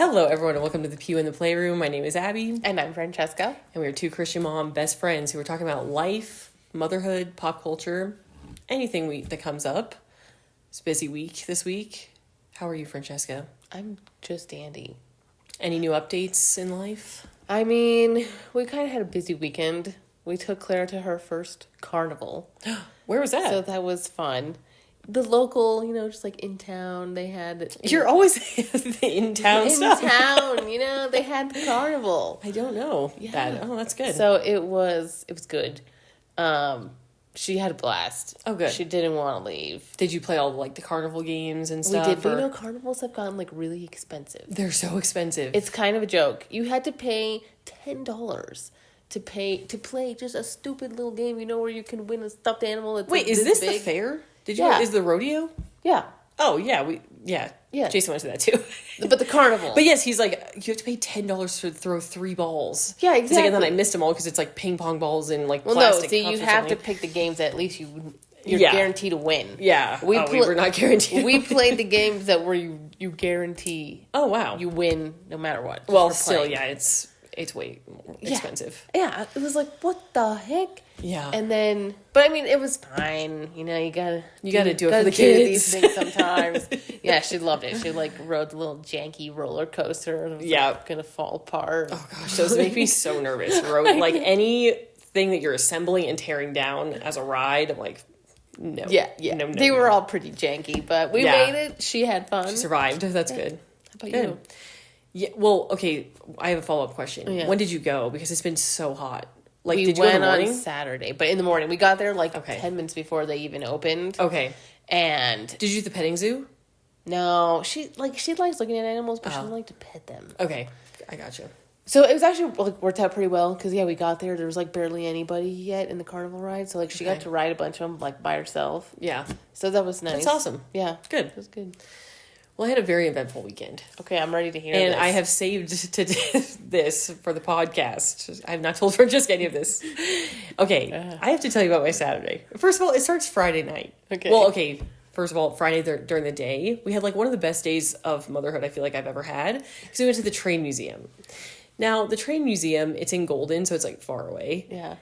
Hello, everyone, and welcome to the Pew in the Playroom. My name is Abby. And I'm Francesca. And we are two Christian mom best friends who are talking about life, motherhood, pop culture, anything that comes up. It's a busy week this week. How are you, Francesca? I'm just dandy. Any new updates in life? I mean, we kind of had a busy weekend. We took Claire to her first carnival. Where was that? So that was fun. The local, just like in town, they had... You're always in town stuff. In town, they had the carnival. I don't know that. Oh, that's good. So it was good. She had a blast. Oh, good. She didn't want to leave. Did you play all the carnival games and stuff? We did. But carnivals have gotten really expensive. They're so expensive. It's kind of a joke. You had to pay $10 to play just a stupid little game, where you can win a stuffed animal that's Wait, is this big? The fair? Is the rodeo? Yeah. Oh, yeah. Yeah. Jason went to that too. But the carnival. But yes, he's like, you have to pay $10 to throw 3 balls. Yeah, exactly. And then I missed them all because it's ping pong balls and plastic no, see, cups you have to pick the games that at least you're guaranteed to win. Yeah. We were not guaranteed. We played the games that where you guarantee. Oh, wow. You win no matter what. Well, still, yeah, it's way more expensive. Yeah, it was what the heck? Yeah. And then, but I mean, it was fine. You gotta do it for the kids. These things sometimes. Yeah, she loved it. She rode the little janky roller coaster. And it was gonna fall apart. Oh gosh, those make me so nervous. Anything that you're assembling and tearing down as a ride, I'm like, no. Yeah. No, they were all pretty janky, but we made it. She had fun. She survived. That's good. How about you? Yeah. Well, okay. I have a follow-up question. Yeah. When did you go? Because it's been so hot. We did you went go in the morning? On Saturday, but in the morning. We got there 10 minutes before they even opened. Okay. And did you do the petting zoo? No, she likes looking at animals, but she doesn't like to pet them. Okay, I gotcha. So it was actually worked out pretty well because we got there. There was barely anybody yet in the carnival ride, so she got to ride a bunch of them by herself. Yeah. So that was nice. That's awesome. Yeah, good. It was good. Well, I had a very eventful weekend. Okay, I'm ready to hear this. And I have saved this for the podcast. I have not told Francesca any of this. Okay, I have to tell you about my Saturday. First of all, it starts Friday night. Okay. Well, okay, first of all, Friday during the day, we had one of the best days of motherhood I feel like I've ever had because we went to the train museum. Now, the train museum, it's in Golden, so it's far away. Yeah.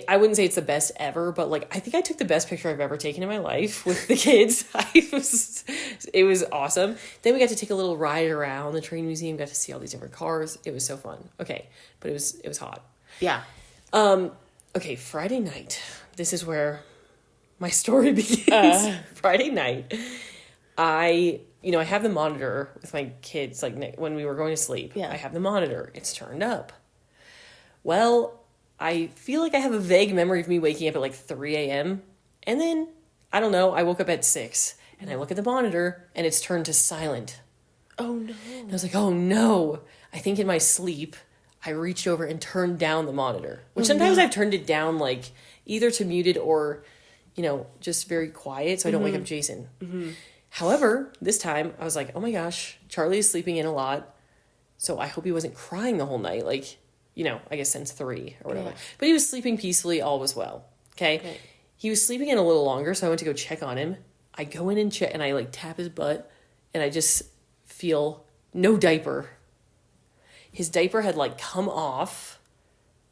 I wouldn't say it's the best ever, but I think I took the best picture I've ever taken in my life with the kids. It was awesome. Then we got to take a little ride around the train museum, got to see all these different cars. It was so fun. Okay, but it was hot. Yeah. Okay, Friday night. This is where my story begins. Friday night, I have the monitor with my kids, when we were going to sleep. Yeah. I have the monitor. It's turned up. Well, I feel like I have a vague memory of me waking up at 3 a.m. And then, I don't know, I woke up at 6. And I look at the monitor, and it's turned to silent. Oh, no. And I was like, oh, no. I think in my sleep, I reached over and turned down the monitor. Which sometimes I've turned it down, either to muted or, just very quiet so I don't wake up Jason. Mm-hmm. However, this time, I was like, oh my gosh, Charlie is sleeping in a lot. So I hope he wasn't crying the whole night. I guess since 3 or whatever. Yeah. But he was sleeping peacefully, all was well. Okay? He was sleeping in a little longer, so I went to go check on him. I go in and check, and I tap his butt, and I just feel no diaper. His diaper had come off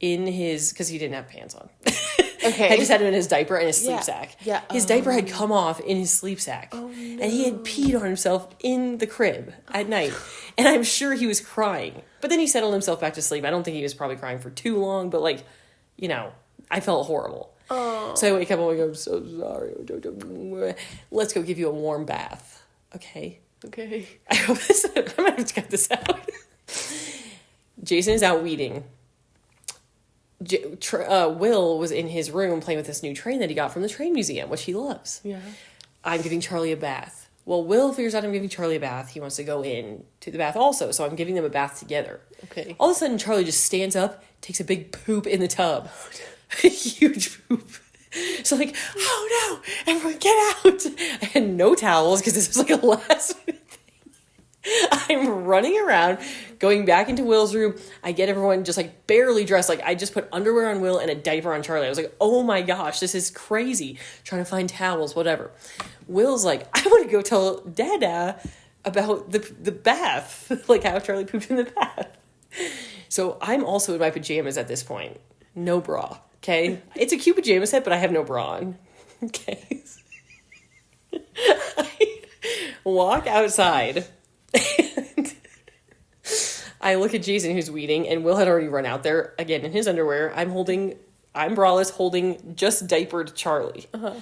in because he didn't have pants on. Okay. I just had him in his diaper and his sleep sack. Yeah. His diaper had come off in his sleep sack. Oh, no. And he had peed on himself in the crib at night. And I'm sure he was crying. But then he settled himself back to sleep. I don't think he was probably crying for too long, but I felt horrible. Oh. So I wake up and I go, I'm so sorry. Let's go give you a warm bath. Okay. Okay. I hope I'm going to have to cut this out. Jason is out weeding. Will was in his room playing with this new train that he got from the train museum, which he loves. Yeah. I'm giving Charlie a bath. Well, Will figures out I'm giving Charlie a bath. He wants to go in to the bath also, so I'm giving them a bath together. Okay. All of a sudden, Charlie just stands up, takes a big poop in the tub. A huge poop. So oh no, everyone get out. I had no towels because this was a last minute thing. I'm running around, going back into Will's room. I get everyone just barely dressed. I just put underwear on Will and a diaper on Charlie. I was like, oh my gosh, this is crazy. Trying to find towels, whatever. Will's like, I want to go tell Dada about the bath, like how Charlie pooped in the bath. So I'm also in my pajamas at this point. No bra, okay? It's a cute pajama set, but I have no bra on, okay? I walk outside, and I look at Jason, who's weeding, and Will had already run out there, again, in his underwear. I'm braless, holding just diapered Charlie. Uh-huh.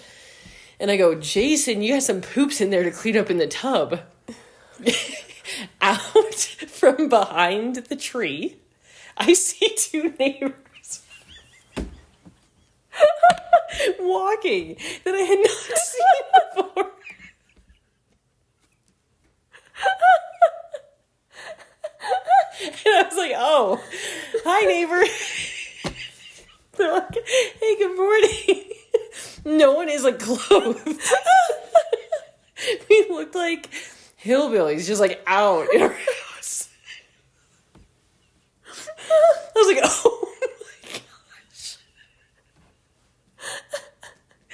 And I go, Jason, you have some poops in there to clean up in the tub. Out from behind the tree, I see two neighbors walking that I had not seen before. And I was like, oh, hi, neighbor. They're like, hey, good morning. No one is, like, clothed. We looked like hillbillies, just, like, out in our house. I was like, oh, my gosh.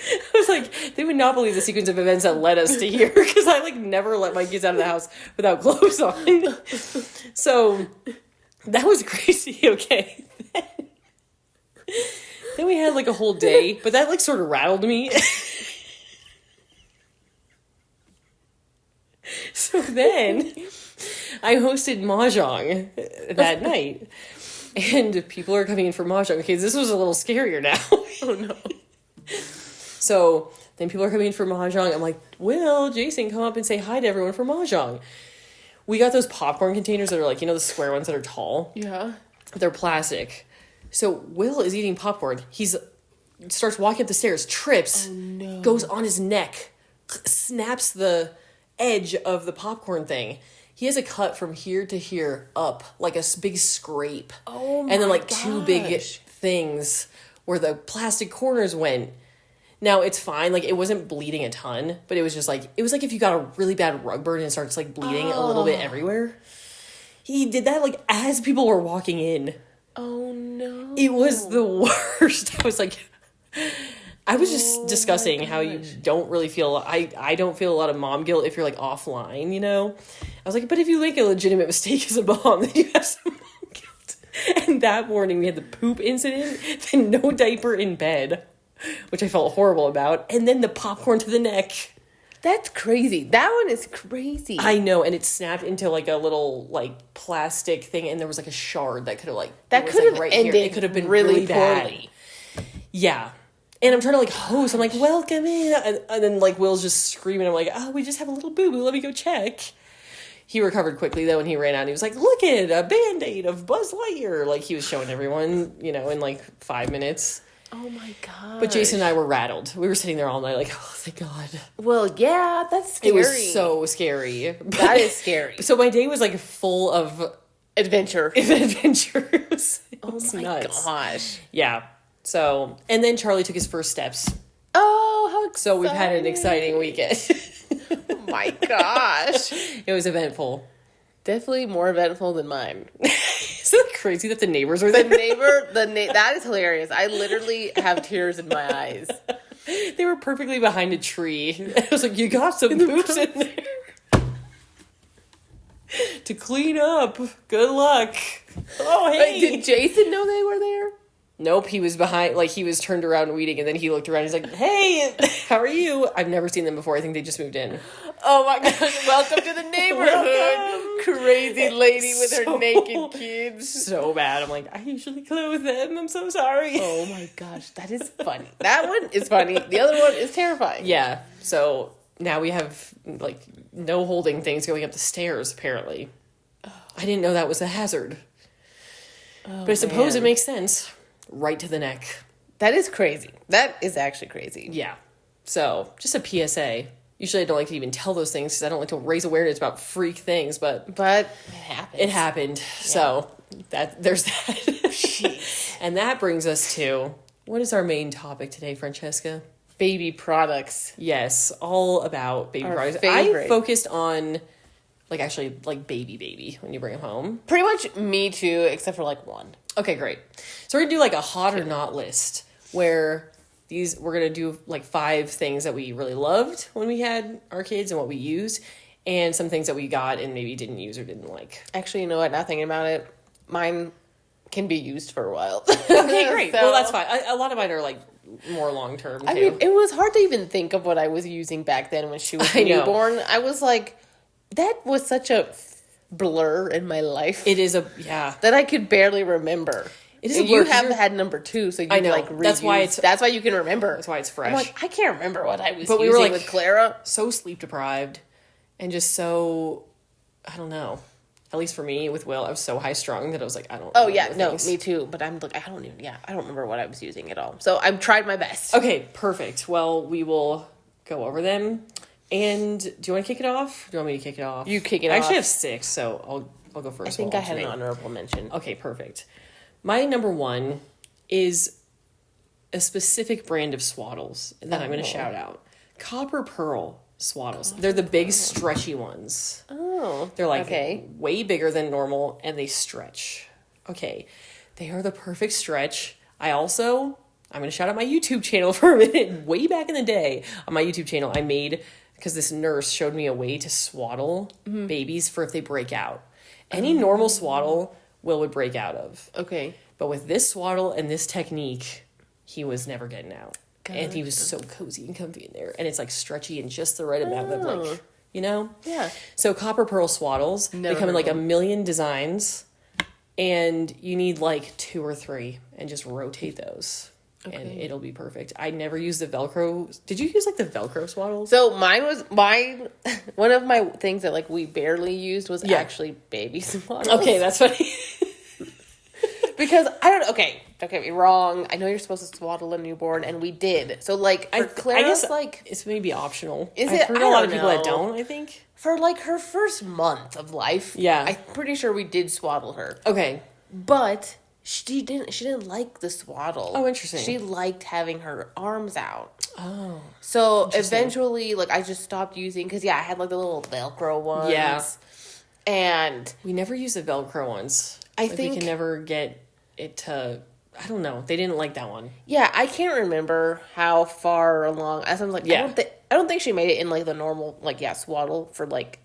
I was like, they would not believe the sequence of events that led us to here, because I, like, never let my kids out of the house without clothes on. So, that was crazy, okay? Then we had, like, a whole day, but that, like, sort of rattled me. So then, I hosted Mahjong that night. And people are coming in for Mahjong. Okay, this was a little scarier now. Oh, no. So, then people are coming in for Mahjong. I'm like, Will, Jason, come up and say hi to everyone for Mahjong. We got those popcorn containers that are like, you know, the square ones that are tall? Yeah. They're plastic. So Will is eating popcorn. Starts walking up the stairs, trips, goes on his neck, snaps the edge of the popcorn thing. He has a cut from here to here up, like a big scrape. Oh my And then like gosh. two big things where the plastic corners went. Now it's fine, like it wasn't bleeding a ton, but it was just like, it was like if you got a really bad rug burn and it starts like bleeding a little bit everywhere. He did that like as people were walking in. Oh no. It was the worst. I was like, I was just discussing how you don't really feel, I don't feel a lot of mom guilt if you're like offline, you know? I was like, but if you make a legitimate mistake as a mom, then you have some mom guilt. And that morning we had the poop incident, then no diaper in bed, which I felt horrible about, and then the popcorn to the neck. That's crazy. That one is crazy. I know, and it snapped into like a little like plastic thing, and there was like a shard that could have like that could have ended here. It could have been really poorly. Bad. Yeah. And I'm trying to like host. I'm like, welcome in. And then like Will's just screaming. I'm like, oh, we just have a little boo-boo. Let me go check. He recovered quickly though, and he ran out and he was like, look at a Band-Aid of Buzz Lightyear. Like he was showing everyone, you know, in like 5 minutes. Oh my god. But Jason and I were rattled. We were sitting there all night like, oh, thank God. Well, yeah, that's scary. It was so scary. That is scary. So my day was like full of adventure. It was oh my nuts. Gosh. Yeah. So, and then Charlie took his first steps. Oh, how exciting. So we've had an exciting weekend. Oh my gosh. It was eventful. Definitely more eventful than mine. Isn't it crazy that the neighbors were there? That is hilarious. I literally have tears in my eyes. They were perfectly behind a tree. I was like, you got some poops in there. To clean up. Good luck. Oh, hey. Wait, did Jason know they were there? Nope, he was behind, like, he was turned around weeding, and then he looked around, he's like, hey, how are you? I've never seen them before, I think they just moved in. Oh my gosh, welcome to the neighborhood. Crazy lady with her naked kids. So bad, I'm like, I usually clothe them, I'm so sorry. Oh my gosh, that is funny. That one is funny, the other one is terrifying. Yeah, so now we have, like, no holding things going up the stairs, apparently. I didn't know that was a hazard. Oh, but I suppose it makes sense. Right to the neck. That is crazy. That is actually crazy. Yeah. So, just a PSA. Usually I don't like to even tell those things because I don't like to raise awareness about freak things, but it happened. It happened. Yeah. So, there's that. And that brings us to, what is our main topic today, Francesca? Baby products. Yes, all about baby products. Favorite. I focused on, like, actually, like, baby when you bring them home. Pretty much me too, except for, like, one. Okay, great. So we're going to do like a hot or not list where we're going to do like 5 things that we really loved when we had our kids and what we used. and some things that we got and maybe didn't use or didn't like. Actually, you know what? Now thinking about it, mine can be used for a while. Okay, great. Well, that's fine. A lot of mine are like more long term. I mean, it was hard to even think of what I was using back then when she was newborn. I was like, that was such a blur in my life. It is that I could barely remember. It is. And you have had number 2, so you I know. Like that's why you can remember. That's why it's fresh. I'm like, I can't remember what I was but using we were like with Clara. So sleep deprived, and just so I don't know. At least for me with Will, I was so high strung that I was like, I don't. Oh yeah, no, me too. But I'm like, I don't remember what I was using at all. So I've tried my best. Okay, perfect. Well, we will go over them. And do you want to kick it off? Do you want me to kick it off? You kick it off. I actually have 6, so I'll go first. I think I had an honorable mention. Okay, perfect. My number 1 is a specific brand of swaddles that I'm going to shout out. Copper Pearl swaddles. They're the big stretchy ones. Oh. They're like way bigger than normal and they stretch. Okay. They are the perfect stretch. I'm going to shout out my YouTube channel for a minute. Way back in the day on my YouTube channel, I made, because this nurse showed me a way to swaddle babies for if they break out. Any normal swaddle Will would break out of. Okay. But with this swaddle and this technique, he was never getting out. And he was so cozy and comfy in there. And it's like stretchy and just the right amount of like, you know? Yeah. So Copper Pearl swaddles, they come in like a million designs. And you need like 2 or 3 and just rotate those. Okay. And it'll be perfect. I never used the Velcro. Did you use like the Velcro swaddles? So one of my things that like we barely used was actually baby swaddles. Okay, that's funny. Because don't get me wrong. I know you're supposed to swaddle a newborn, and we did. So like for Claire, I guess like it's maybe optional. Is I've it? heard a lot of people that don't. I think for like her first month of life. Yeah, I'm pretty sure we did swaddle her. Okay, but she didn't like the swaddle. Oh, interesting. She liked having her arms out. Oh, so eventually, like I just stopped using because I had like the little Velcro ones. Yeah, and we never used the Velcro ones. I think we can never get it to. I don't know. They didn't like that one. Yeah, I can't remember how far along. As I'm like, I don't think she made it in like the normal swaddle for like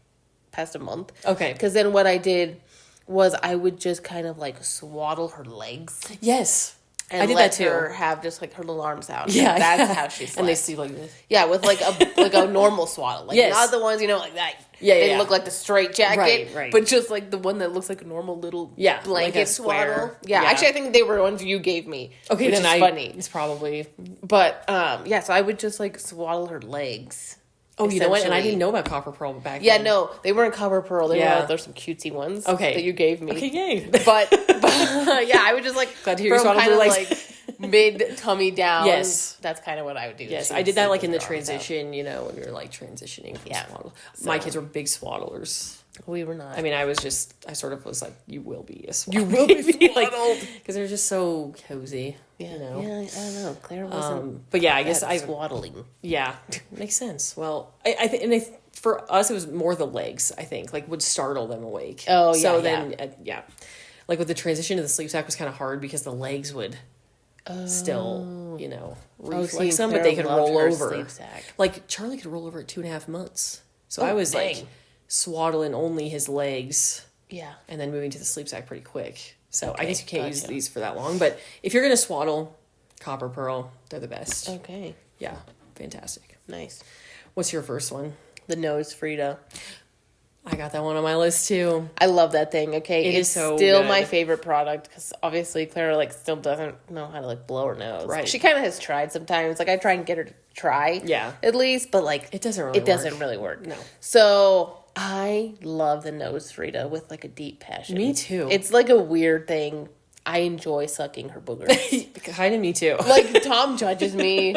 past a month. Okay, because then what I did was I would just kind of like swaddle her legs. Yes. And I did that too. Her have just like her little arms out. Yeah, that's how she slept. And they sleep like this. Yeah, with like a normal swaddle, like not the ones like that. Yeah, they look like the straight jacket, right. But just like the one that looks like a normal little blanket like swaddle. Yeah, actually, I think they were the ones you gave me. Okay, which then is funny. It's probably, but so I would just like swaddle her legs. Oh, you know what? And I didn't know about Copper Pearl back then. Yeah, no, they weren't Copper Pearl. They were there's some cutesy ones. Okay, that you gave me. Okay, yay. But I would just like glad to hear you swaddle her legs. Like mid tummy down. Yes, that's kind of what I would do. Yes, I did that like in the transition. When we were like transitioning from swaddle. So, my kids were big swaddlers. We were not. I mean, I sort of was like, you will be a swaddle. You will be swaddled. Because they're just so cozy. Yeah, yeah, I don't know. Claire wasn't. But yeah, I guess swaddling. Yeah, makes sense. Well, I think, for us, it was more the legs. I think would startle them awake. Oh yeah. So then, like with the transition to the sleep sack was kind of hard because the legs would still, reflex them, but they could roll over. Sleep sack. Like Charlie could roll over at 2.5 months. So I was like swaddling only his legs. Yeah. And then moving to the sleep sack pretty quick. So I guess you can't use these for that long. But if you're going to swaddle, Copper Pearl, they're the best. Okay. Yeah. Fantastic. Nice. What's your first one? The Nose Frida. I got that one on my list too. I love that thing. Okay. It is so still good. My favorite product because obviously Clara still doesn't know how to blow her nose. Right. She kind of has tried sometimes. I try and get her to try. Yeah. At least, but it doesn't really work. No. So I love the Nose Frida with a deep passion. Me too. It's like a weird thing. I enjoy sucking her boogers. Kind of me too. Tom judges me.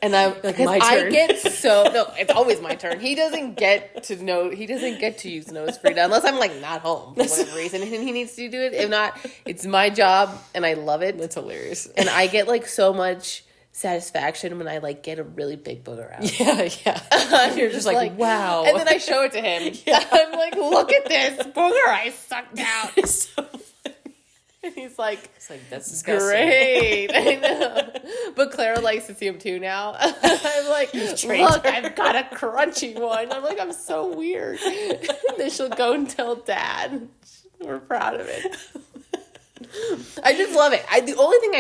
And I'm like my turn. It's always my turn. He doesn't get to use Nose Frida unless I'm not home for whatever reason and he needs to do it. If not, it's my job and I love it. That's hilarious. And I get so much satisfaction when I get a really big booger out. Yeah. And you're just wow. And then I show it to him. Yeah. I'm like, look at this booger I sucked out. It's so funny. He's like, It's like, that's disgusting. great. I know. But Clara likes to see him too now. I'm like, look, I've got a crunchy one. I'm like, I'm so weird. Then she'll go and tell Dad. We're proud of it. I just love it. The only thing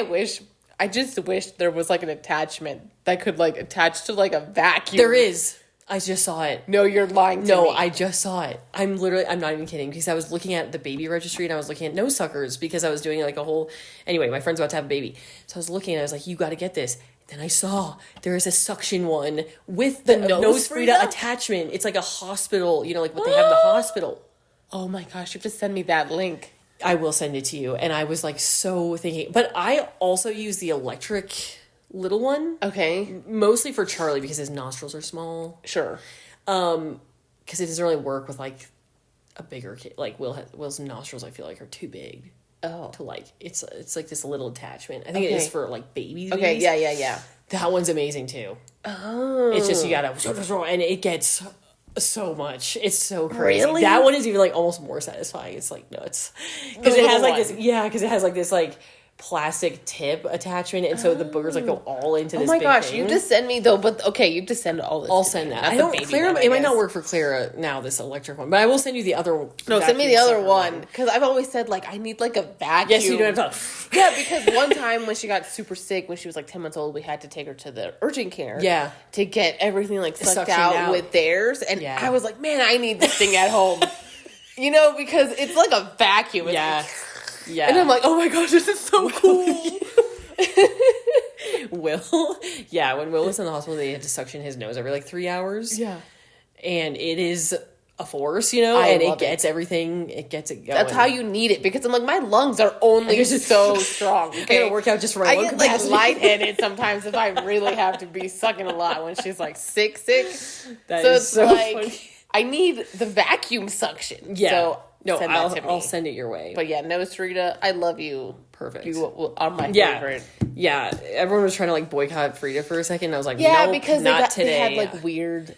I just wish there was like an attachment that could like attach to like a vacuum. There is. I just saw it. No, you're lying to me. No, I just saw it. I'm not even kidding, because I was looking at the baby registry and I was looking at nose suckers because I was doing like a whole, anyway, my friend's about to have a baby. So I was looking and I was like, you got to get this. Then I saw there is a suction one with the nose Frida attachment. It's like a hospital, you know, like what they have in the hospital. Oh my gosh, you have to send me that link. I will send it to you. And I was like so thinking, but I also use the electric little one. Okay. Mostly for Charlie because his nostrils are small. Sure. Because it doesn't really work with like a bigger kid. Like Will's nostrils, I feel like, are too big. Oh. To like, it's like this little attachment. I think it is for like babies. Okay, yeah. That one's amazing too. Oh. It's just, you gotta, and it gets so much. It's so crazy. Really? That one is even like almost more satisfying. It's like nuts. Because it has like this, because it has like this like plastic tip attachment, and so the boogers like go all into this. Oh my gosh, thing. you have to send me though. But okay, you have to send all this. I'll send that. I don't. Clara, it might not work for Clara now. This electric one, but I will send you the other one. No, send me the other one, because I've always said like I need like a vacuum. Yes, you don't have to. Yeah, because one time when she got super sick, when she was like 10 months old, we had to take her to the urgent care. Yeah. To get everything like sucked out with theirs, and I was like, man, I need this thing at home. You know, because it's like a vacuum. It's like, yeah. And I'm like, oh my gosh, this is so cool. When Will was in the hospital, they had to suction his nose every like 3 hours. Yeah. And it is a force, you know, and it gets everything, it gets it going. That's how you need it, because I'm like, my lungs are only so strong. Okay? I gotta work out just for my lung capacity. capacity. Like lightheaded sometimes if I really have to be sucking a lot when she's like sick. That so is it's so like, funny. I need the vacuum suction. Yeah. So no, send that to me. I'll send it your way. But yeah, Nose Rita, I love you. Perfect. You are my favorite. Yeah. Everyone was trying to like boycott Frida for a second. I was like, nope, because today. They had like weird.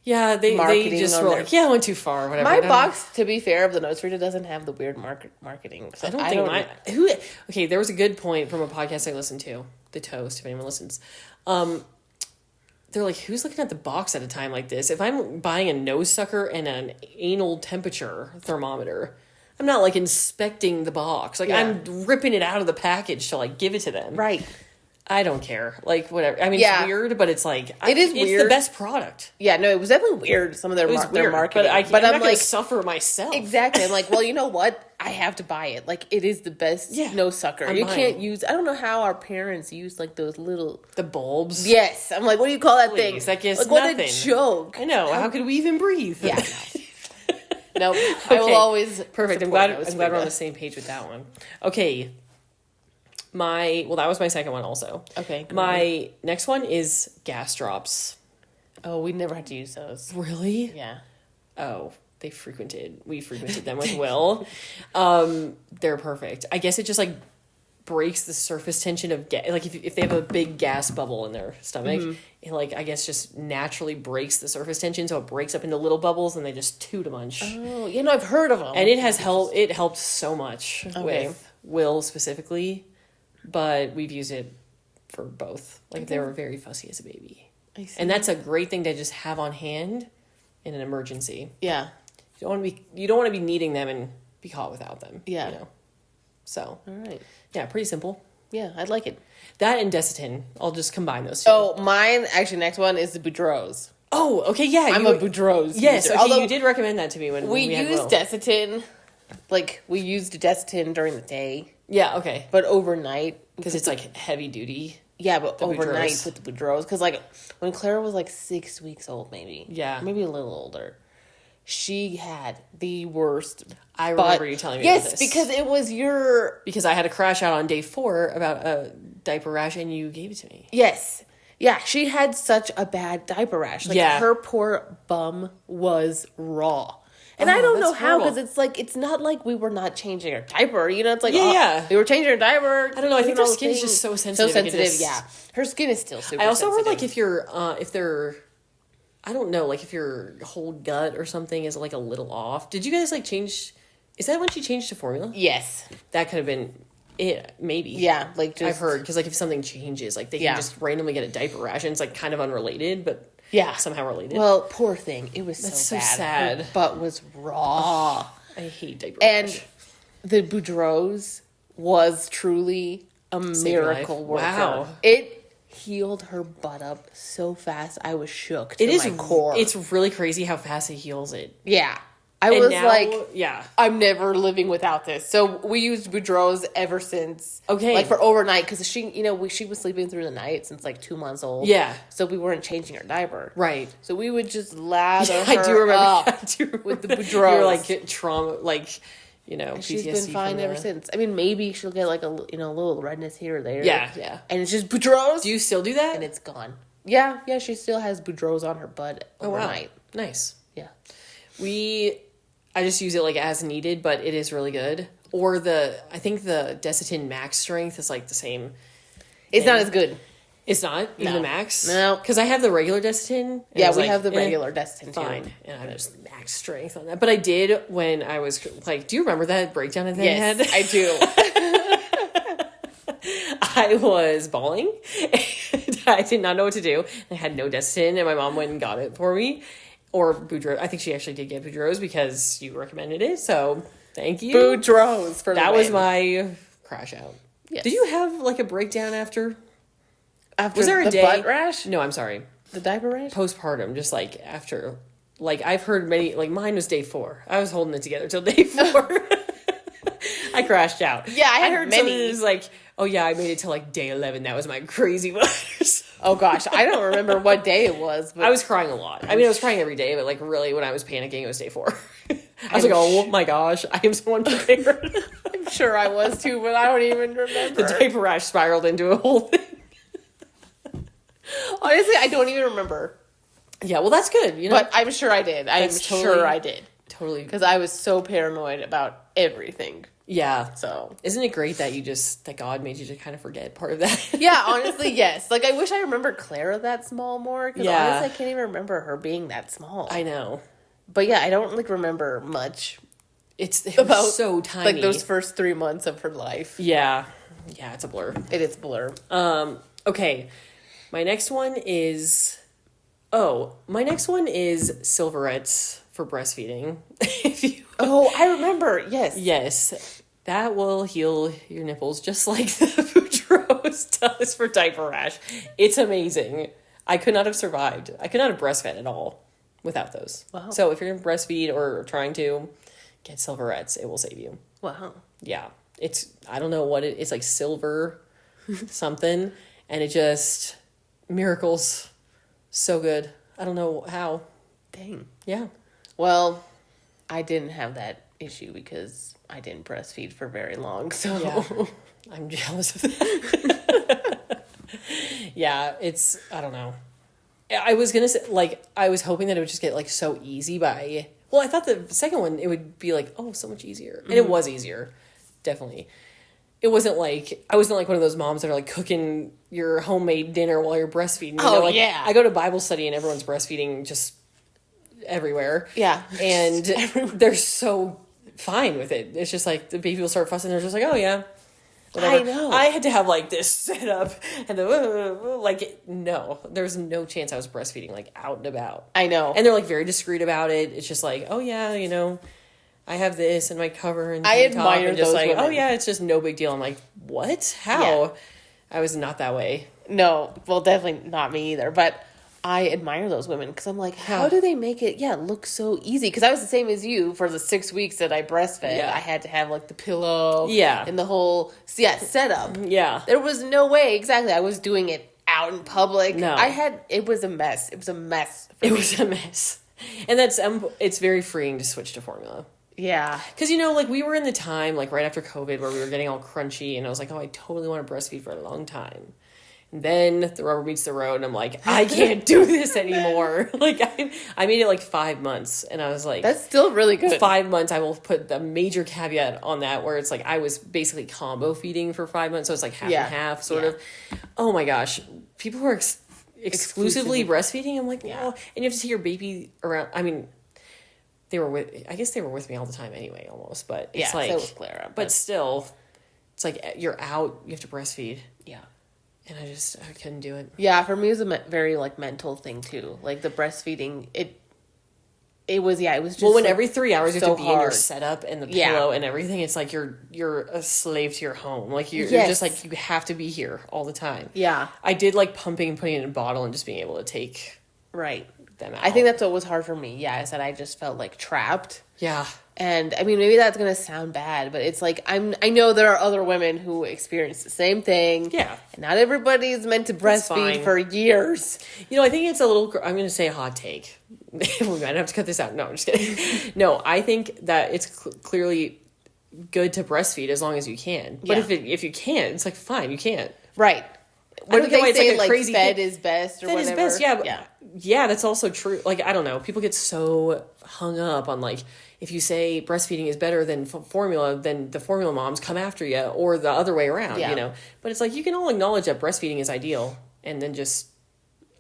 Yeah, they just were like, I went too far. Whatever. My box, to be fair, of the Nose Rita doesn't have the weird marketing. So I don't think okay, there was a good point from a podcast I listened to, The Toast, if anyone listens. They're like, who's looking at the box at a time like this? If I'm buying a nose sucker and an anal temperature thermometer, I'm not like inspecting the box. Like I'm ripping it out of the package to like give it to them. Right. I don't care. Like whatever. I mean, it's weird, but it's like it is weird. It's the best product. Yeah, no, it was definitely weird. Some of their marketing, but I'm not like gonna suffer myself. Exactly. I'm like, well, you know what? I have to buy it. Like, it is the best nose sucker. You can't use. I don't know how our parents use like those little bulbs. Yes, I'm like, what do you call that thing? That gets like, nothing. What a joke. I know. How could we even breathe? Yeah. No. I will always. Perfect. I'm glad we're on the same page with that one. Okay. That was my second one also. Okay. My next one is gas drops. Oh, we never had to use those. Really? Yeah. Oh, we frequented them with Will. They're perfect. I guess it just like breaks the surface tension of gas. Like if they have a big gas bubble in their stomach, it like, I guess just naturally breaks the surface tension. So it breaks up into little bubbles and they just toot a bunch. Oh, I've heard of them. And it has helped. It helped so much with Will specifically. But we've used it for both. Like they were very fussy as a baby. And that's a great thing to just have on hand in an emergency. Yeah. You don't want to be needing them and be caught without them. Yeah. You know? So. All right. Yeah, pretty simple. Yeah, I'd like it. That and Desitin. I'll just combine those two. Oh, mine, actually, next one is the Boudreaux's. Oh, okay, yeah. I'm a Boudreaux's Yes, user. Okay, although you did recommend that to me when we had used Desitin. Like, we used Desitin during the day. Yeah, okay. But overnight. Because it's like heavy duty. Yeah, but overnight with the Boudreaux's. Because like when Clara was like 6 weeks old, maybe. Yeah. Maybe a little older. She had the worst. I remember you telling me about this. Yes, because it was Because I had a crash out on day 4 about a diaper rash and you gave it to me. Yes. Yeah, she had such a bad diaper rash. Like her poor bum was raw. And I don't know how, because it's like, it's not like we were not changing her diaper. You know, it's like, we were changing her diaper. I don't know. I think their skin is just so sensitive. So sensitive, yeah. Her skin is still super sensitive. I also heard, like, if they're, I don't know, like, if your whole gut or something is, like, a little off. Did you guys, like, change Is that when she changed to formula? Yes. That could have been it, maybe. Yeah, like just... I've heard, because like if something changes, like they can just randomly get a diaper rash, and it's like kind of unrelated, but somehow related. Well, poor thing. It was That's so so bad. sad. Her butt was raw. I hate diaper and rash. The Boudreaux's was truly a miracle worker. Wow. It healed her butt up so fast. I was shook to my core. It's really crazy how fast it heals it. Yeah. I was like, yeah, I'm never living without this. So we used Boudreaux's ever since. Okay. Like for overnight, because she, she was sleeping through the night since like 2 months old. Yeah. So we weren't changing her diaper. Right. So we would just lather her I do remember up with the Boudreaux's. You were like trauma, like, PTSD. She's been fine ever since. I mean, maybe she'll get like a little redness here or there. Yeah. And it's just Boudreaux's. Do you still do that? And it's gone. Yeah, she still has Boudreaux's on her butt overnight. Wow. Nice. Yeah. I just use it like as needed, but it is really good. Or I think the Desitin Max Strength is like the same. It's not as good. It's not? Even the Max? No. Because I have the regular Desitin. Yeah, we have the regular Desitin too. Fine. And I have just Max Strength on that. But I did when I was like, do you remember that breakdown that they had? Yes, I do. I was bawling. And I did not know what to do. I had no Desitin, and my mom went and got it for me. Or Boudreaux. I think she actually did get Boudreaux's because you recommended it. So thank you. Boudreaux's for that was my crash out. Yes. Did you have like a breakdown after? Was there a day? Butt rash? No, I'm sorry. The diaper rash? Postpartum, just like after. Like I've heard many. Like mine was day 4. I was holding it together till day 4. I crashed out. Yeah, I heard someone was like, "Oh yeah, I made it till like day 11. That was my crazy one." Oh gosh, I don't remember what day it was. But I was crying a lot. I mean, I was crying every day, but like really, when I was panicking, it was day 4. I was like, "Oh my gosh, I am so unprepared." I'm sure I was too, but I don't even remember. The diaper rash spiraled into a whole thing. Honestly, I don't even remember. Yeah, well, that's good. But I'm sure I did. Sure I did. Totally, because I was so paranoid about everything. Yeah. So isn't it great that that God made you to kind of forget part of that? Yeah, honestly, yes. Like I wish I remembered Clara that small more. Because honestly, I can't even remember her being that small. I know. But yeah, I don't like remember much. It was so tiny. Like those first 3 months of her life. Yeah. Yeah, it's a blur. It is blur. Okay. My next one is Silverettes for breastfeeding. I remember. Yes. Yes. That will heal your nipples just like the Boudreaux's does for diaper rash. It's amazing. I could not have survived. I could not have breastfed at all without those. Wow. So if you're going to breastfeed or trying to, get Silverettes. It will save you. Wow. Yeah. I don't know what it's like silver something. And it just, miracles. So good. I don't know how. Dang. Yeah. Well, I didn't have that issue because I didn't breastfeed for very long, so yeah. I'm jealous of that. Yeah, I don't know. I was gonna say, like, I was hoping that it would just get like so easy I thought the second one it would be like, oh, so much easier. And it was easier. Definitely. It wasn't like, I wasn't like one of those moms that are like cooking your homemade dinner while you're breastfeeding. Yeah. I go to Bible study and everyone's breastfeeding just everywhere. Yeah. And they're so fine with it. It's just like the baby will start fussing. They're just like, oh yeah. Whatever. I know. I had to have like this set up and no, there's no chance I was breastfeeding like out and about. I know. And they're like very discreet about it. It's just like, oh yeah, I have this and my cover and I admire and just those like, women. oh yeah, it's just no big deal. I'm like, what? How? Yeah. I was not that way. No, well, definitely not me either. But I admire those women because I'm like, how do they make it, look so easy? Because I was the same as you for the 6 weeks that I breastfed. Yeah. I had to have like the pillow, and the whole setup. Yeah, there was no way exactly. I was doing it out in public. No, it was a mess. It was a mess. It was a mess, and that's it's very freeing to switch to formula. Yeah. Because, like, we were in the time, like, right after COVID where we were getting all crunchy, and I was like, oh, I totally want to breastfeed for a long time. And then the rubber meets the road, and I'm like, I can't do this anymore. Like, I made it, like, 5 months, and I was like... That's still really good. 5 months, I will put the major caveat on that, where it's like, I was basically combo feeding for 5 months, so it's like half and half, sort of. Oh, my gosh. People who are exclusively breastfeeding, I'm like, oh. And you have to take your baby around... I mean... they were with me all the time anyway, almost. But it's so like, was Clara. But still, it's like you're out, you have to breastfeed. Yeah. And I couldn't do it. Yeah, for me it was a very like mental thing too. Like the breastfeeding, it was just well, when every 3 hours you have so to be in your hard. setup and the pillow and everything, it's like you're a slave to your home. Like you're just like you have to be here all the time. Yeah, I did like pumping and putting it in a bottle and just being able to take them out. I think that's what was hard for me. Yeah, is that I just felt like trapped. Yeah. And I mean, maybe that's gonna sound bad, but it's like I know there are other women who experience the same thing. Yeah, and not everybody's meant to breastfeed for years. You know, I think it's a little. I'm gonna say a hot take. We might have to cut this out. No, I'm just kidding. No, I think that it's clearly good to breastfeed as long as you can. But if you can't, it's like fine, you can't. Right. What do they say? Like crazy fed is best or whatever. Fed is best. Yeah, that's also true. Like I don't know, people get so hung up on like. If you say breastfeeding is better than formula, then the formula moms come after you, or the other way around, you know? But it's like, you can all acknowledge that breastfeeding is ideal, and then just,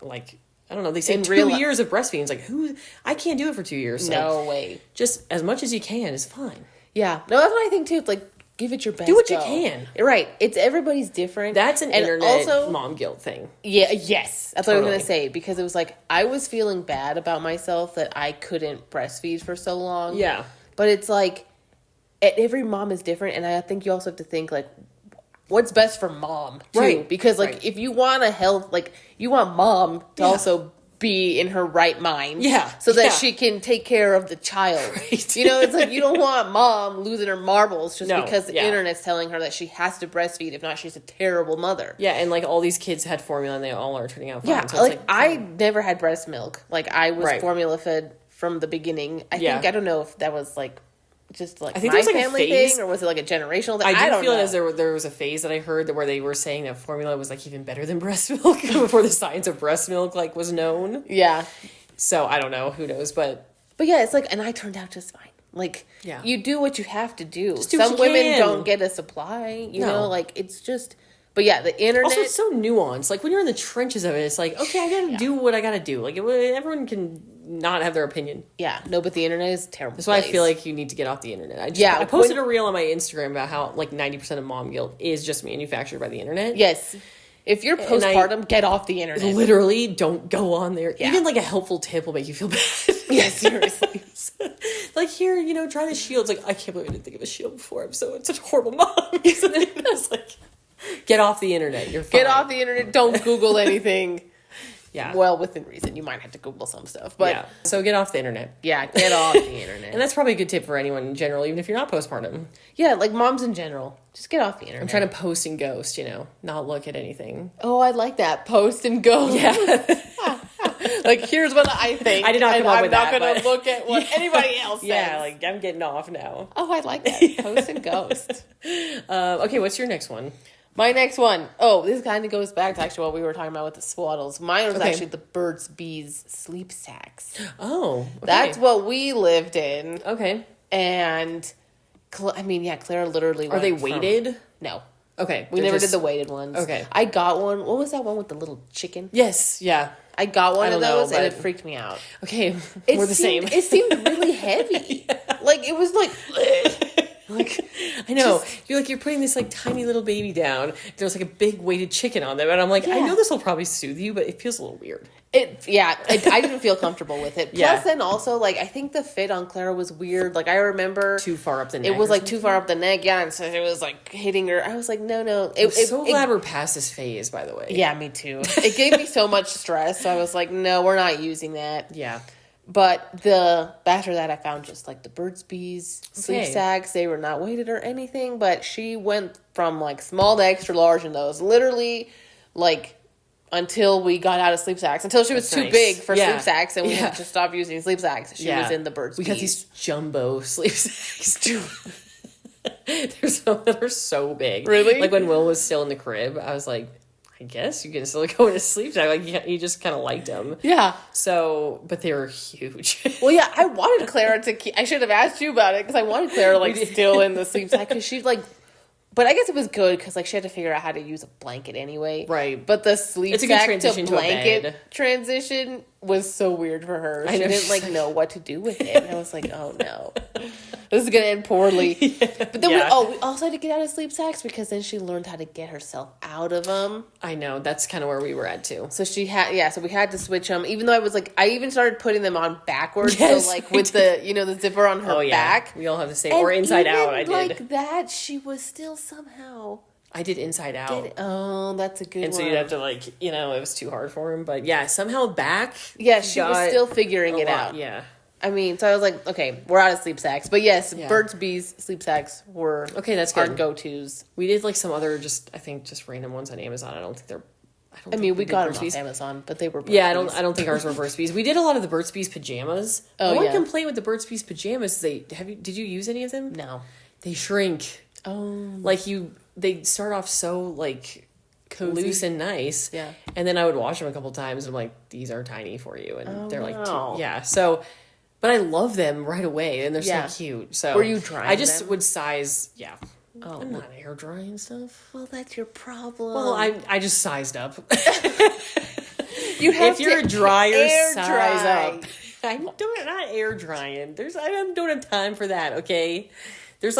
like, I don't know, they say 2 years of breastfeeding. It's like, I can't do it for 2 years. So no way. Just as much as you can is fine. Yeah. No, that's what I think, too. It's like, give it your best. Do what you can. Right. It's everybody's different. That's an internet mom guilt thing. Yeah. Yes. That's what I was going to say. Because it was like, I was feeling bad about myself that I couldn't breastfeed for so long. Yeah. But it's like, every mom is different. And I think you also have to think like, what's best for mom too? Right. Because like, if you want you want mom to also be in her right mind. Yeah. So that she can take care of the child. Right. You know, it's like you don't want mom losing her marbles just because the internet's telling her that she has to breastfeed. If not, she's a terrible mother. Yeah, and like all these kids had formula and they all are turning out fine. Yeah, so it's I never had breast milk. Like I was formula fed from the beginning. I think I don't know if that was like just like I think my was like family thing, or was it like a generational thing? I don't feel as there was a phase that I heard where they were saying that formula was like even better than breast milk before the science of breast milk like was known. Yeah. So I don't know, who knows, but yeah, it's like, and I turned out just fine. Like, you do what you have to do. Some women don't get a supply, you know, like it's just. But yeah, the internet. Also, it's so nuanced. Like when you're in the trenches of it, it's like, okay, I gotta do what I gotta do. Like everyone can not have their opinion. Yeah, no, but the internet is terrible. That's why I feel like you need to get off the internet. I posted a reel on my Instagram about how like 90% of mom guilt is just manufactured by the internet. Yes. If you're postpartum, get off the internet. Literally, don't go on there. Yeah. Even like a helpful tip will make you feel bad. Yeah, seriously. Like here, try the shield. It's like, I can't believe I didn't think of a shield before. I'm such a horrible mom. It's like, get off the internet. You're fine. Get off the internet. Don't Google anything. Yeah. Well, within reason. You might have to Google some stuff. But yeah. So get off the internet. Yeah, get off the internet. And that's probably a good tip for anyone in general, even if you're not postpartum. Yeah, like moms in general. Just get off the internet. I'm trying to post and ghost, not look at anything. Oh, I like that. Post and ghost. Yeah. Like, here's what I think. I did not come up with that. I'm not going to look at what anybody else says. Yeah, like, I'm getting off now. Oh, I like that. Post and ghost. Okay, what's your next one? My next one. Oh, this kind of goes back to actually what we were talking about with the swaddles. Mine was actually the Burt's Bees sleep sacks. Oh, okay. That's what we lived in. Okay. And, Clara literally Are they weighted? No. Okay. We never did the weighted ones. Okay. I got one. What was that one with the little chicken? Yes. Yeah. I got one of those and it freaked me out. Okay. We're the same. It seemed really heavy. Yeah. Like, it was like... Like, I know. You're putting this, like, tiny little baby down. There's, like, a big weighted chicken on them. And I'm like, I know this will probably soothe you, but it feels a little weird. I didn't feel comfortable with it. Plus, then also, like, I think the fit on Clara was weird. Like, I remember... Too far up the neck. It was, like, too far up the neck, and so it was, like, hitting her. I was like, no. I'm so glad we're past this phase, by the way. Yeah, me too. It gave me so much stress, so I was like, no, we're not using that. Yeah. But after that, I found just like the Burt's Bees sleep sacks. They were not weighted or anything, but she went from like small to extra large in those. Literally, like until we got out of sleep sacks, until she was too big for sleep sacks, and we had to stop using sleep sacks. She was in the Burt's Bees. We got these jumbo sleep sacks too. They're so big. Really? Like when Will was still in the crib, I was like, I guess you can still go into sleep sack. Like you just kind of liked them. Yeah. So, but they were huge. Well, yeah, I wanted Clara to keep... I should have asked you about it because I wanted Clara like still in the sleep sack because she'd like... But I guess it was good because like she had to figure out how to use a blanket anyway. Right. But the sleep sack to blanket transition was so weird for her. I She know, didn't like know what to do with it. And I was like, oh no, this is gonna end poorly. But then we also had to get out of sleep sacks because then she learned how to get herself out of them. I know, that's kind of where we were at too. So so we had to switch them. Even though I even started putting them on backwards. Yes, so like with the the zipper on her back. We all have the same, or inside out. I did like that. She was still somehow. I did inside out. Oh, that's a good one. And so you'd have to it was too hard for him. But yeah, somehow back. Yeah, she was still figuring it out. Yeah. I mean, so I was like, okay, we're out of sleep sacks. But yes, Burt's Bees sleep sacks were that's good. Our go-tos. We did some other just random ones on Amazon. I don't think they're... we got them off Amazon, but they were Burt's Bees. I don't think ours were Burt's Bees. We did a lot of the Burt's Bees pajamas. Oh, One complaint with the Burt's Bees pajamas is did you use any of them? No. They shrink. Oh. They start off so cozy, loose and nice. Yeah. And then I would wash them a couple times and I'm like, these are tiny for you. And they're wow. So, but I love them right away and they're so cute. So were you drying I just them? would size, Oh, I'm not air drying stuff. Well, that's your problem. Well, I just sized up. You have if you're a dryer, air size dry. up. I'm not air drying. I don't have time for that. Okay. There's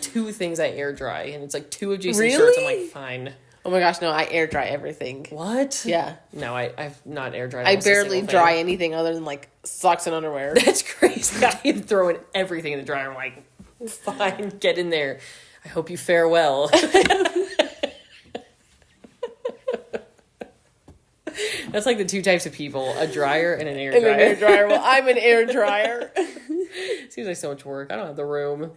two things I air dry, and it's two of Jason's shirts. I'm like, fine. Oh my gosh, no! I air dry everything. What? Yeah. No, I've not air dried. I barely dry anything other than socks and underwear. That's crazy. I am throwing everything in the dryer. I'm like, fine, get in there. I hope you fare well. That's the two types of people: a dryer and an air dryer. An air dryer. Well, I'm an air dryer. Seems like so much work. I don't have the room.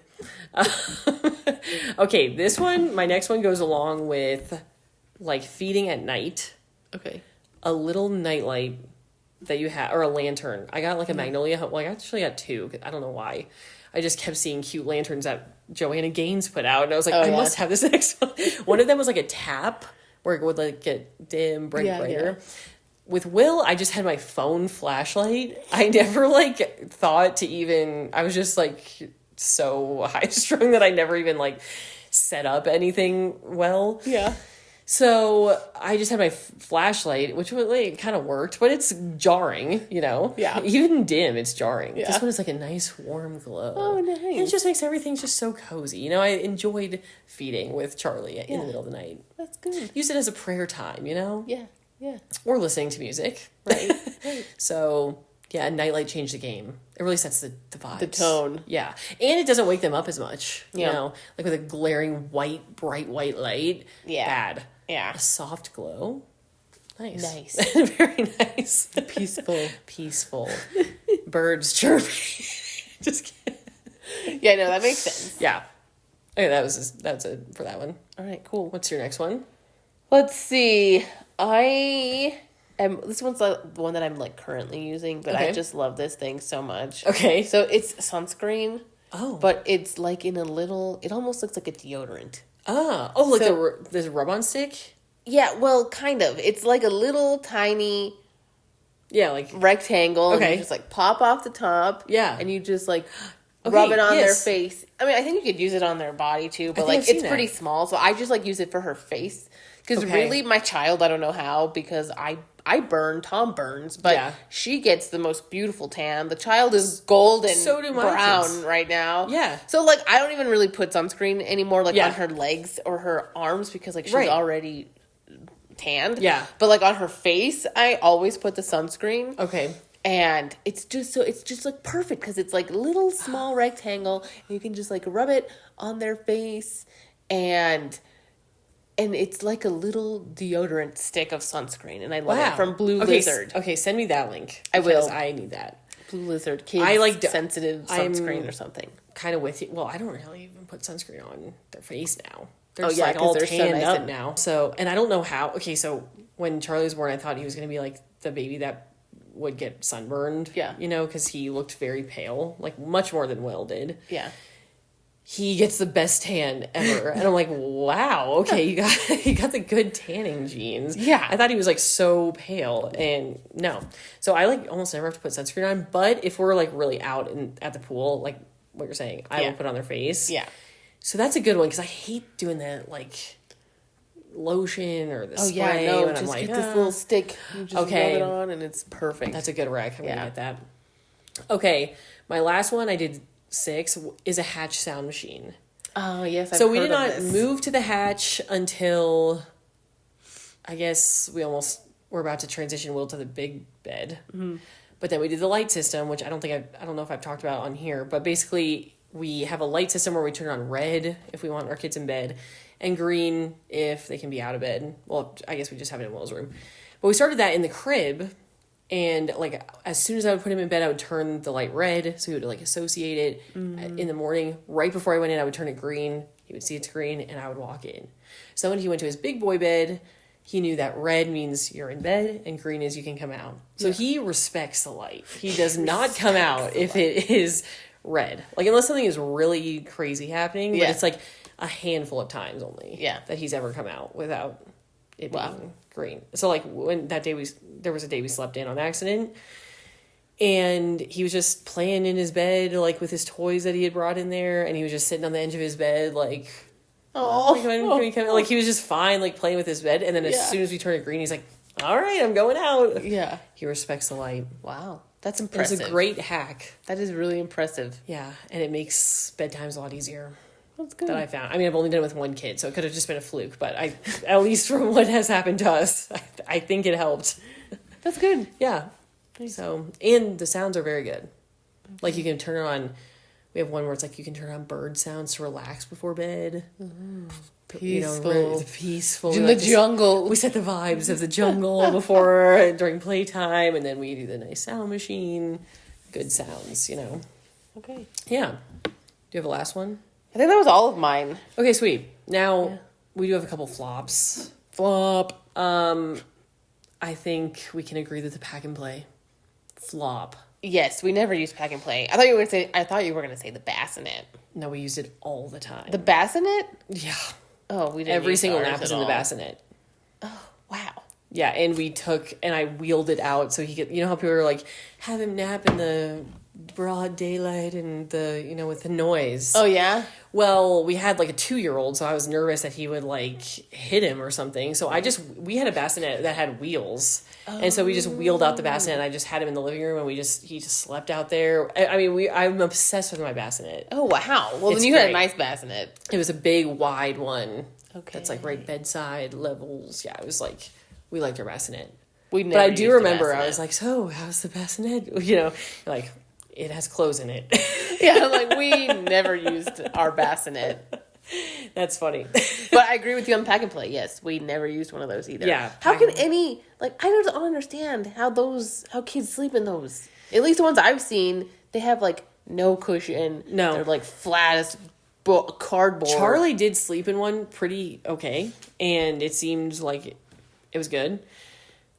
Okay, my next one goes along with feeding at night. Okay. A little nightlight that you have, or a lantern. I got a magnolia. Well, I actually got two. I don't know why. I just kept seeing cute lanterns that Joanna Gaines put out, and I was like, I must have this next one. One of them was a tap where it would get dim, brighter. Yeah. With Will, I just had my phone flashlight. I never thought to even. I was just so high strung that I never even set up anything well. Yeah. So I just had my flashlight, which kind of worked, but it's jarring, Yeah. Even dim, it's jarring. Yeah. This one is a nice warm glow. Oh, nice. And it just makes everything just so cozy. I enjoyed feeding with Charlie in the middle of the night. That's good. Use it as a prayer time, Yeah. Yeah. Or listening to music. Right. So, yeah, nightlight changed the game. It really sets the vibes. The tone. Yeah. And it doesn't wake them up as much. Yeah. With a glaring bright white light. Yeah. Bad. Yeah. A soft glow. Nice. Nice. Very nice. Peaceful. Birds chirping. Just kidding. Yeah, no, that makes sense. Yeah. Okay, that's it for that one. All right, cool. What's your next one? Let's see. This one's the one that I'm currently using, but I just love this thing so much. Okay. So it's sunscreen. Oh. But it's in a little, it almost looks like a deodorant. Ah. Oh, this rub-on stick? Yeah, well, kind of. It's a little tiny... Yeah, rectangle. Okay. And you just pop off the top. Yeah. And you just rub it on their face. I mean, I think you could use it on their body too, but it's pretty small. So I just use it for her face. Because really, my child, I don't know how, because I burn, Tom burns, but she gets the most beautiful tan. The child is golden brown right now. Yeah. So I don't even really put sunscreen anymore on her legs or her arms because she's already tanned. Yeah. But on her face, I always put the sunscreen. Okay. And it's just perfect because it's a little small rectangle and you can just rub it on their face and it's a little deodorant stick of sunscreen and I love it from Blue Lizard. Okay, send me that link. I will. I need that. Blue Lizard kids sensitive sunscreen or something. Kind of with you. Well, I don't really even put sunscreen on their face now. They're all they're so tanned nice up now. So, and I don't know how. Okay, so when Charlie was born, I thought he was going to be the baby that would get sunburned. Yeah. Because he looked very pale, much more than Will did. Yeah. He gets the best tan ever. And I'm like, wow, okay, you got the good tanning genes. Yeah. I thought he was so pale, and no. So I almost never have to put sunscreen on, but if we're really out and at the pool, what you're saying, I will put on their face. Yeah. So that's a good one because I hate doing that lotion or the spray. And just I'm like, get this little stick. You just rub it on, and it's perfect. That's a good rec. I'm gonna get that. Okay, my last one, I did 6, is a Hatch sound machine. Oh yes, so we did not move to the Hatch until, I guess we're about to transition Will to the big bed. Mm-hmm. But then we did the light system, which I don't know if I've talked about on here, but basically we have a light system where we turn on red if we want our kids in bed and green if they can be out of bed. Well, I guess we just have it in Will's room. But we started that in the crib, and like as soon as I would put him in bed, I would turn the light red so he would like associate it. Mm-hmm. In the morning. Right before I went in, I would turn it green. He would see it's green, and I would walk in. So when he went to his big boy bed, he knew that red means you're in bed and green is you can come out. So he respects the light. He does not come out if it is red. Like, unless something is really crazy happening. But it's like a handful of times only that he's ever come out without it being green. So, like, when that day there was a day we slept in on accident. And he was just playing in his bed, like, with his toys that he had brought in there. And he was just sitting on the edge of his bed, like... Can we come? Like, he was just fine, like, playing with his bed. And then as soon as we turned it green, he's like, all right, I'm going out. Yeah. He respects the light. Wow. That's impressive. It's a great hack. That is really impressive. Yeah. And it makes bedtimes a lot easier. That's good. That I found. I mean, I've only done it with one kid, so it could have just been a fluke. But at least from what has happened to us, I think it helped. That's good. Yeah. So, and the sounds are very good. Like, you can turn on... We have one where it's like you can turn on bird sounds to relax before bed. Peaceful. You know, peaceful. In the jungle. We set the vibes of the jungle before, during playtime, and then we do the nice sound machine. Good sounds, you know. Okay. Yeah. Do you have a last one? I think that was all of mine. Okay, sweet. Now, we do have a couple flops. Flop. I think we can agree that the pack and play. Flop. Yes, we never used pack and play. I thought you were going to say the bassinet. No, we used it all the time. The bassinet? Yeah. Oh, we didn't. Every single nap was in the bassinet. Oh, wow. Yeah, and I wheeled it out so he could, you know how people are like, have him nap in the broad daylight and with the noise. Oh, yeah? Well, we had like a 2-year-old, so I was nervous that he would like hit him or something. So we had a bassinet that had wheels. Oh. And so we just wheeled out the bassinet and I just had him in the living room and he just slept out there. I mean, I'm obsessed with my bassinet. Oh, wow. Well, then you had a nice bassinet. It was a big, wide one. Okay. That's like right bedside levels. Yeah, it was like, we liked our bassinet. But I do remember, I was like, so how's the bassinet? You know, like, it has clothes in it. Yeah, like, we never used our bassinet. That's funny. But I agree with you on pack and play. Yes, we never used one of those either. Yeah. How can I don't understand how kids sleep in those. At least the ones I've seen, they have like no cushion. No. They're like flat as cardboard. Charlie did sleep in one pretty okay, and it seemed like it was good.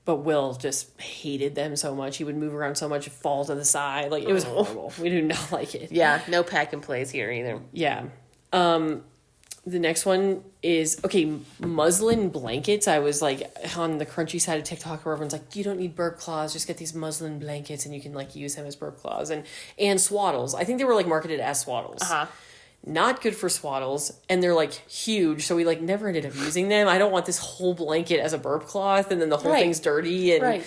But Will just hated them so much. He would move around so much, fall to the side. Like, it was horrible. We do not like it. Yeah, no pack and plays here either. Yeah. The next one is, muslin blankets. I was like on the crunchy side of TikTok where everyone's like, you don't need burp cloths, just get these muslin blankets and you can like use them as burp cloths. And swaddles. I think they were like marketed as swaddles. Uh-huh. Not good for swaddles, and they're like huge, so we like never ended up using them. I don't want this whole blanket as a burp cloth, and then the whole thing's dirty, and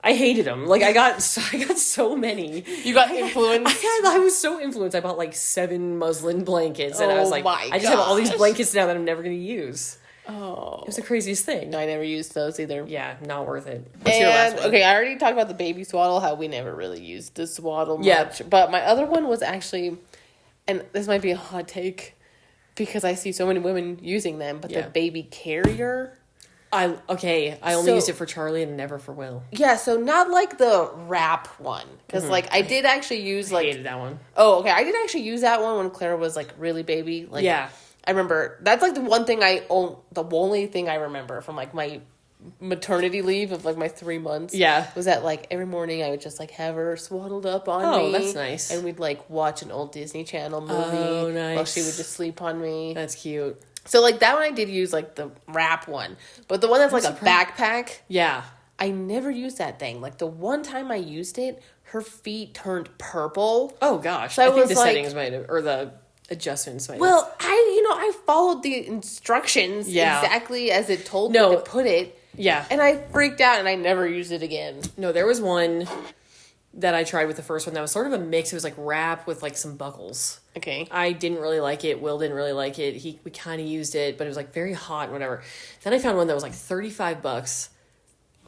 I hated them. Like, I got so many. You got influenced? I was so influenced. I bought like 7 muslin blankets, and I was like, I just have all these blankets now that I'm never going to use. Oh. It was the craziest thing. No, I never used those either. Yeah, not worth it. What's your last one? Okay, I already talked about the baby swaddle, how we never really used the swaddle much. But my other one was actually... And this might be a hot take because I see so many women using them, but the baby carrier. I only used it for Charlie and never for Will. Yeah, so not like the wrap one. Because, I did actually use, I hated that one. Oh, okay. I did actually use that one when Clara was, really baby. I remember, that's, the only thing I remember from, my maternity leave of my 3 months was that every morning I would just have her swaddled up on me. Oh, that's nice. And we'd watch an old Disney Channel movie while she would just sleep on me. That's cute. So that one I did use the wrap one, but the one that's a backpack. Yeah, I never used that thing. The one time I used it, her feet turned purple. Oh gosh, so I think the settings might have, or the adjustments might. Well, I followed the instructions exactly as it told me to put it. Yeah. And I freaked out and I never used it again. No, there was one that I tried with the first one that was sort of a mix. It was like wrap with like some buckles. Okay. I didn't really like it. Will didn't really like it. We kind of used it, but it was like very hot and whatever. Then I found one that was like $35.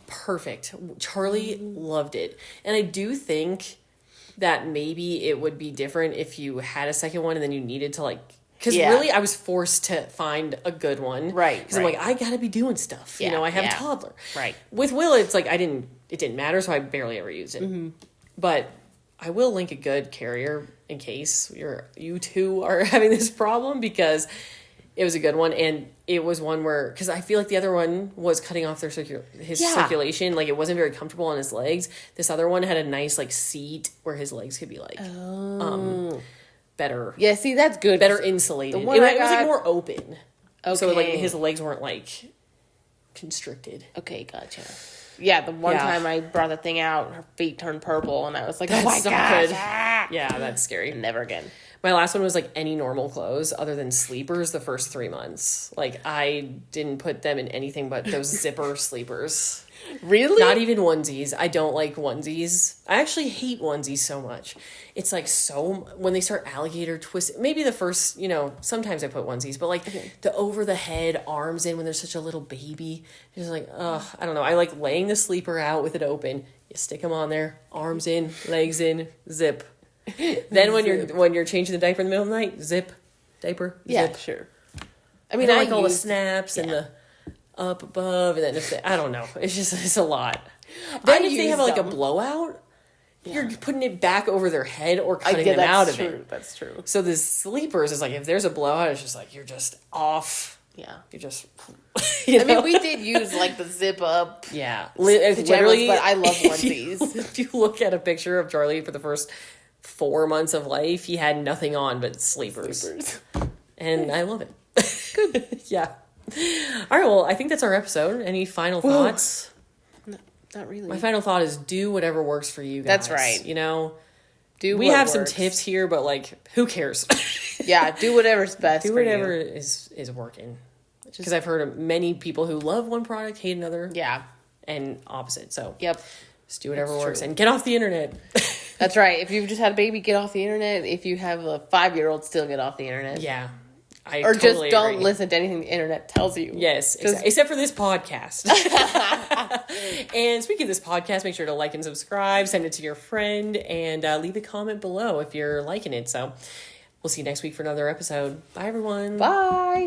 Perfect. Charlie loved it. And I do think that maybe it would be different if you had a second one and then you needed to like, because really I was forced to find a good one. Right. Because I'm like, I gotta be doing stuff. Yeah, I have a toddler. Right. With Will, it's like it didn't matter, so I barely ever used it. Mm-hmm. But I will link a good carrier in case you two are having this problem, because it was a good one, and it was one where, because I feel like the other one was cutting off his circulation, like it wasn't very comfortable on his legs. This other one had a nice like seat where his legs could be like better. Yeah, see, that's good. Better insulated. It was like more open. Okay. So like his legs weren't like constricted. Okay, gotcha. Yeah, the one time I brought the thing out, her feet turned purple, and I was like, "Oh my gosh!" Yeah, that's scary. Never again. My last one was like any normal clothes other than sleepers the first 3 months. Like I didn't put them in anything but those zipper sleepers. Really? Not even onesies. I don't like onesies. I actually hate onesies so much. It's like when they start alligator twist, maybe the first, sometimes I put onesies, but like the over the head arms in when there's such a little baby. It's like, I don't know. I like laying the sleeper out with it open. You stick them on there, arms in, legs in, zip. Then when you're changing the diaper in the middle of the night, zip, diaper, yeah, zip. Sure. I mean, I like all the snaps and the up above, and then I don't know, it's a lot. Then if they have like a blowout, you're putting it back over their head or cutting them out of it. That's true. So the sleepers is like, if there's a blowout, it's just like you're just off. Yeah, you're just. I mean, we did use like the zip up. Yeah, pajamas, literally. But I love onesies. If you look at a picture of Charlie for the first 4 months of life, he had nothing on but sleepers. And I love it. Good. Yeah. All right, well, I think that's our episode. Any final thoughts? No, not really. My final thought is do whatever works for you guys. That's right. We have some tips here, but like, who cares? Yeah, do whatever's best do for you. whatever is working. Because I've heard of many people who love one product, hate another. Yeah. And opposite. So yep. Just do whatever works and get off the internet. That's right. If you've just had a baby, get off the internet. If you have a 5-year-old, still get off the internet. Yeah. Or totally just don't listen to anything the internet tells you. Yes, except for this podcast. And speaking of this podcast, make sure to like and subscribe, send it to your friend, and leave a comment below if you're liking it. So we'll see you next week for another episode. Bye, everyone. Bye.